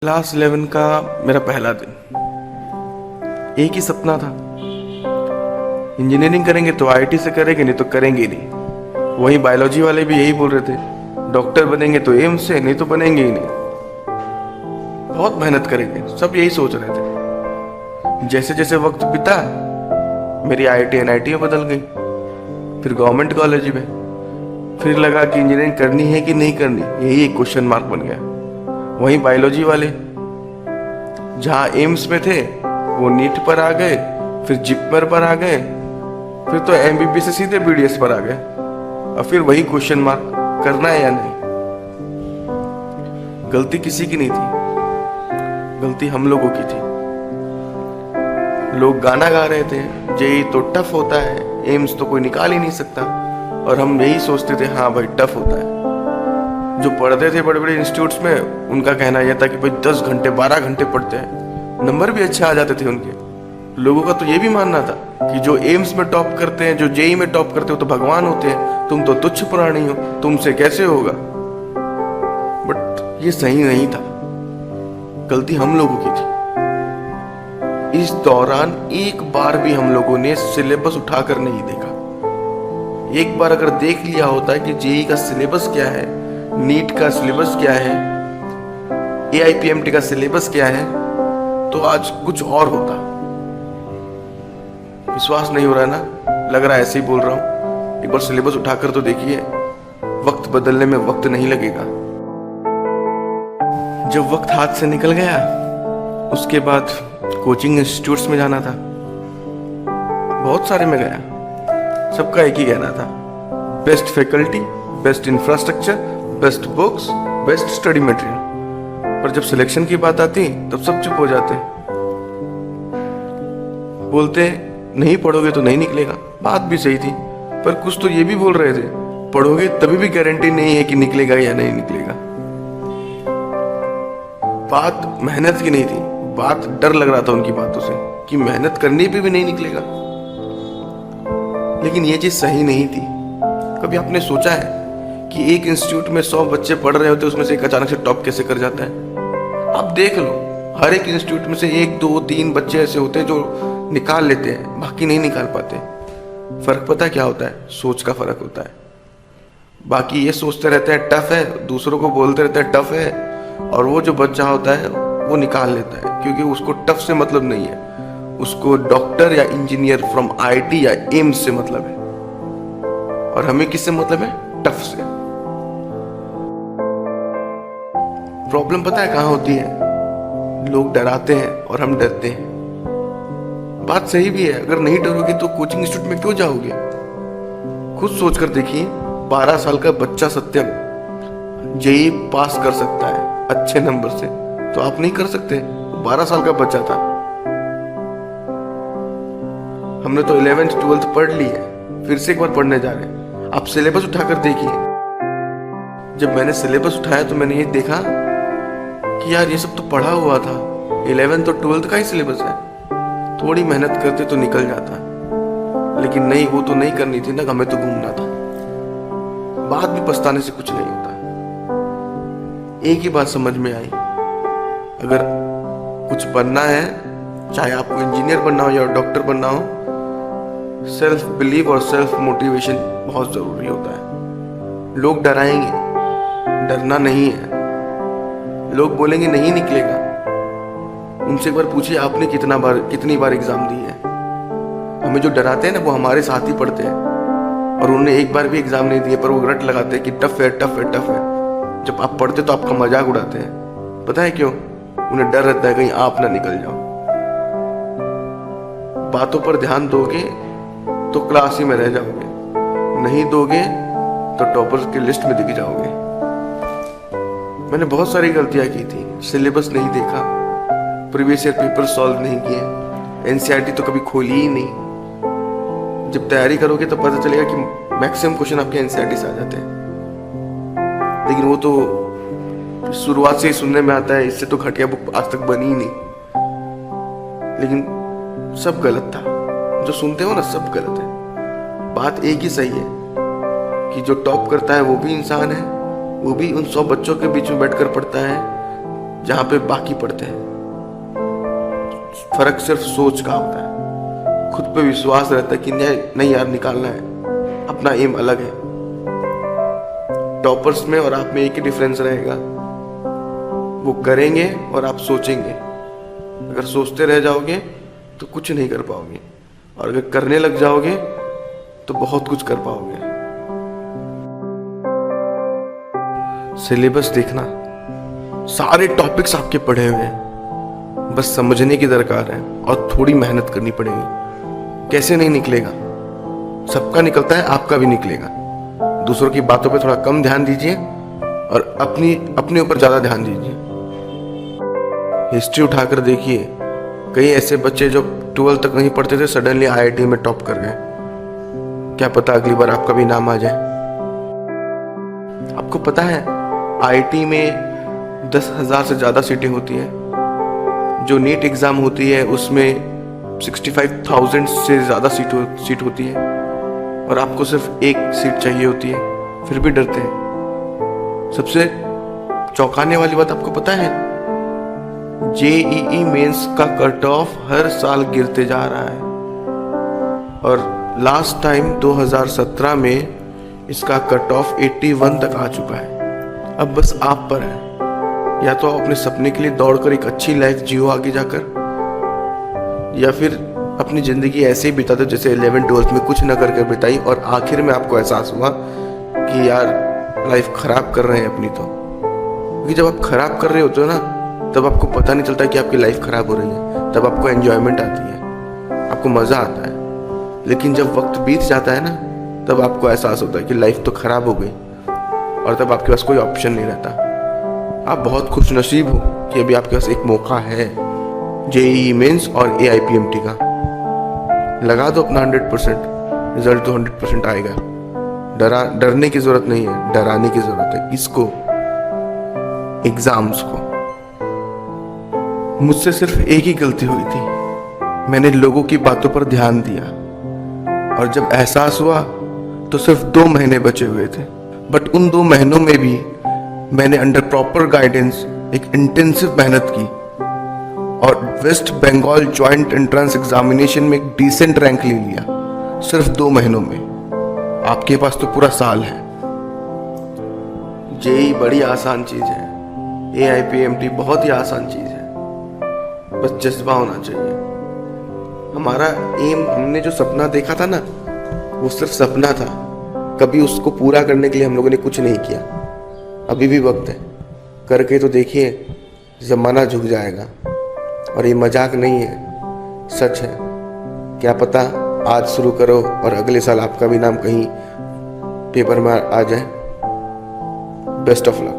Class 11 का मेरा पहला दिन। एक ही सपना था, इंजीनियरिंग करेंगे तो आईआईटी से करेंगे, नहीं तो करेंगे ही नहीं। वही बायोलॉजी वाले भी यही बोल रहे थे, डॉक्टर बनेंगे तो एम्स से, नहीं तो बनेंगे ही नहीं। बहुत मेहनत करेंगे, सब यही सोच रहे थे। जैसे जैसे वक्त बीता, मेरी आईआईटी एनआईटी में बदल गई, फिर गवर्नमेंट कॉलेज में। फिर लगा कि इंजीनियरिंग करनी है कि नहीं करनी, यही एक क्वेश्चन मार्क बन गया। वहीं बायोलॉजी वाले जहाँ एम्स में थे वो नीट पर आ गए, फिर जिपमर पर आ गए, फिर तो एमबीबीएस से सीधे बीडीएस पर आ गए। और फिर वही क्वेश्चन मार्क, करना है या नहीं। गलती किसी की नहीं थी, गलती हम लोगों की थी। लोग गाना गा रहे थे, जेई तो टफ होता है, एम्स तो कोई निकाल ही नहीं सकता, और हम यही सोचते थे हाँ भाई टफ होता है। जो पढ़ते थे बड़े बड़े इंस्टीट्यूट्स में, उनका कहना यह था कि भाई 10 घंटे 12 घंटे पढ़ते हैं, नंबर भी अच्छे आ जाते थे उनके। लोगों का तो ये भी मानना था कि जो एम्स में टॉप करते हैं, जो जेई में टॉप करते हो तो भगवान होते हैं, तुम तो तुच्छ प्राणी हो, तुमसे कैसे होगा। बट ये सही नहीं था, गलती हम लोगों की थी। इस दौरान एक बार भी हम लोगों ने सिलेबस उठाकर नहीं देखा। एक बार अगर देख लिया होता है कि जेई का सिलेबस क्या है, नीट का सिलेबस क्या है, एआईपीएमटी का सिलेबस क्या है, तो आज कुछ और होता। विश्वास नहीं हो रहा है ना, लग रहा है ऐसे ही बोल रहा हूं। एक बार सिलेबस उठाकर तो देखिए, वक्त बदलने में वक्त नहीं लगेगा। जब वक्त हाथ से निकल गया, उसके बाद कोचिंग इंस्टीट्यूट्स में जाना था। बहुत सारे में गया, सबका एक ही कहना था, best faculty, best infrastructure, best books, best study material. पर जब सिलेक्शन की बात आती तब सब चुप हो जाते, बोलते नहीं पढ़ोगे तो नहीं निकलेगा। बात भी सही थी, पर कुछ तो ये भी बोल रहे थे, पढ़ोगे तभी भी गारंटी नहीं है कि निकलेगा या नहीं निकलेगा। बात मेहनत की नहीं थी, बात डर लग रहा था उनकी बातों से कि मेहनत करने पे भी नहीं निकलेगा। लेकिन ये चीज सही नहीं थी। कभी आपने सोचा है कि एक इंस्टीट्यूट में 100 बच्चे पढ़ रहे होते, उसमें से एक अचानक से टॉप कैसे कर जाता है। आप देख लो, हर एक इंस्टीट्यूट में से 1 2 3 बच्चे ऐसे होते हैं जो निकाल लेते हैं, बाकी नहीं निकाल पाते। फर्क पता क्या होता है? सोच का फर्क होता है। बाकी ये सोचते रहते हैं टफ है, दूसरों को बोलते रहते हैं टफ है, और वो जो बच्चा होता है वो निकाल लेता है, क्योंकि उसको टफ से मतलब नहीं है, उसको डॉक्टर या इंजीनियर फ्रॉम आईआईटी या एम्स से मतलब है। और हमें किससे मतलब है? टफ से। प्रॉब्लम पता है कहां होती है? लोग डराते हैं और हम डरते हैं। बात सही भी है, अगर नहीं डरोगे तो कोचिंग इंस्टीट्यूट में क्यों जाओगे? खुद सोचकर देखिए, 12 साल का बच्चा सत्यम जेई पास कर सकता है अच्छे नंबर से, तो आप नहीं कर सकते? 12 साल का बच्चा था। हमने तो 11th 12th पढ़ ली है, फिर से एक बार पढ़ने जा रहे हैं। आप सिलेबस उठाकर देखिए। जब मैंने सिलेबस उठाया तो मैंने ये देखा कि यार ये सब तो पढ़ा हुआ था, 11th और 12th का ही सिलेबस है। थोड़ी मेहनत करते तो निकल जाता, लेकिन नहीं, वो तो नहीं करनी थी ना, हमें तो घूमना था। बाद में पछताने से कुछ नहीं होता। एक ही बात समझ में आई, अगर कुछ बनना है, चाहे आपको इंजीनियर बनना हो या डॉक्टर बनना हो, सेल्फ बिलीव और सेल्फ मोटिवेशन बहुत जरूरी होता है। लोग डराएंगे, डरना नहीं है। लोग बोलेंगे नहीं निकलेगा, उनसे एक बार पूछिए आपने कितनी बार एग्जाम दी है। हमें जो डराते हैं ना, वो हमारे साथ ही पढ़ते हैं, और उन्होंने एक बार भी एग्जाम नहीं दिए, पर वो रट लगाते हैं कि टफ है टफ है टफ है। जब आप पढ़ते तो आपका मजाक उड़ाते हैं। पता है क्यों? उन्हें डर रहता है कहीं आप ना निकल जाओ। बातों पर ध्यान दोगे तो क्लास ही में रह जाओगे, नहीं दोगे तो टॉपर्स की लिस्ट में दिख जाओगे। मैंने बहुत सारी गलतियां की थी। सिलेबस नहीं देखा, प्रीवियस ईयर पेपर सॉल्व नहीं किए, एनसीईआरटी तो कभी खोली ही नहीं। जब तैयारी करोगे तो पता चलेगा कि मैक्सिमम क्वेश्चन आपके एनसीईआरटी से आ जाते हैं, लेकिन वो तो शुरुआत से ही सुनने में आता है, इससे तो घटिया बुक आज तक बनी ही नहीं। लेकिन सब गलत था, जो सुनते हो ना सब गलत है। बात एक ही सही है कि जो टॉप करता है वो भी इंसान है, वो भी उन 100 बच्चों के बीच में बैठकर पढ़ता है, जहाँ पे बाकी पढ़ते हैं। फर्क सिर्फ सोच का होता है, खुद पे विश्वास रहता है कि नहीं यार निकालना है, अपना एम अलग है। टॉपर्स में और आप में एक ही डिफरेंस रहेगा, वो करेंगे और आप सोचेंगे। अगर सोचते रह जाओगे तो कुछ नहीं कर पाओगे, और अगर करने लग जाओगे तो बहुत कुछ कर पाओगे। सिलेबस देखना, सारे टॉपिक्स आपके पढ़े हुए हैं, बस समझने की दरकार है और थोड़ी मेहनत करनी पड़ेगी। कैसे नहीं निकलेगा? सबका निकलता है, आपका भी निकलेगा। दूसरों की बातों पे थोड़ा कम ध्यान दीजिए और अपने ऊपर ज़्यादा ध्यान दीजिए। हिस्ट्री उठाकर देखिए, कई ऐसे बच्चे जो 12 तक नहीं पढ़ते थे सडनली IIT में टॉप कर गए। क्या पता अगली बार आपका भी नाम आ जाए। आपको पता है IIT में 10,000 से ज़्यादा सीटें होती हैं। जो नीट एग्ज़ाम होती है उसमें 65,000 से ज़्यादा सीट होती है, और आपको सिर्फ एक सीट चाहिए होती है, फिर भी डरते हैं। सबसे चौंकाने वाली बात आपको पता है, JEE मेंस का कट ऑफ हर साल गिरते जा रहा है, और लास्ट टाइम 2017 में इसका कट ऑफ 81 तक आ चुका है। अब बस आप पर है, या तो आप अपने सपने के लिए दौड़कर एक अच्छी लाइफ जियो आगे जाकर, या फिर अपनी ज़िंदगी ऐसे ही बिता दो जैसे 11th-12th में कुछ न करके बिताई, और आखिर में आपको एहसास हुआ कि यार लाइफ ख़राब कर रहे हैं अपनी। तो क्योंकि जब आप ख़राब कर रहे होते हो ना, तब आपको पता नहीं चलता कि आपकी लाइफ ख़राब हो रही है, तब आपको एन्जॉयमेंट आती है, आपको मज़ा आता है। लेकिन जब वक्त बीत जाता है ना, तब आपको एहसास होता है कि लाइफ तो ख़राब हो गई, और तब आपके पास कोई ऑप्शन नहीं रहता। आप बहुत खुश नसीब हो कि अभी आपके पास एक मौका है, JEE मेंस और AIPMT का। लगा दो अपना 100%, रिजल्ट तो 100% आएगा। डरने की ज़रूरत नहीं है, डराने की ज़रूरत है। किसको? एग्ज़ाम्स को। मुझसे सिर्फ एक ही गलती हुई थी, मैंने लोगों की बातों पर ध्यान दिया, और जब एहसास हुआ तो सिर्फ 2 महीने बचे हुए थे। बट उन 2 महीनों में भी मैंने अंडर प्रॉपर गाइडेंस एक इंटेंसिव मेहनत की, और West Bengal joint entrance examination में एक डिसेंट रैंक ले लिया, सिर्फ 2 महीनों में। आपके पास तो पूरा साल है। JEE बड़ी आसान चीज़ है, AIPMT बहुत ही आसान चीज़ है, बस जज्बा होना चाहिए। हमारा एम, हमने जो सपना देखा था ना, वो सिर्फ सपना था, कभी उसको पूरा करने के लिए हम लोगों ने कुछ नहीं किया। अभी भी वक्त है, करके तो देखिए, ज़माना झुक जाएगा। और ये मजाक नहीं है, सच है। क्या पता आज शुरू करो और अगले साल आपका भी नाम कहीं पेपर में आ जाए। Best of luck.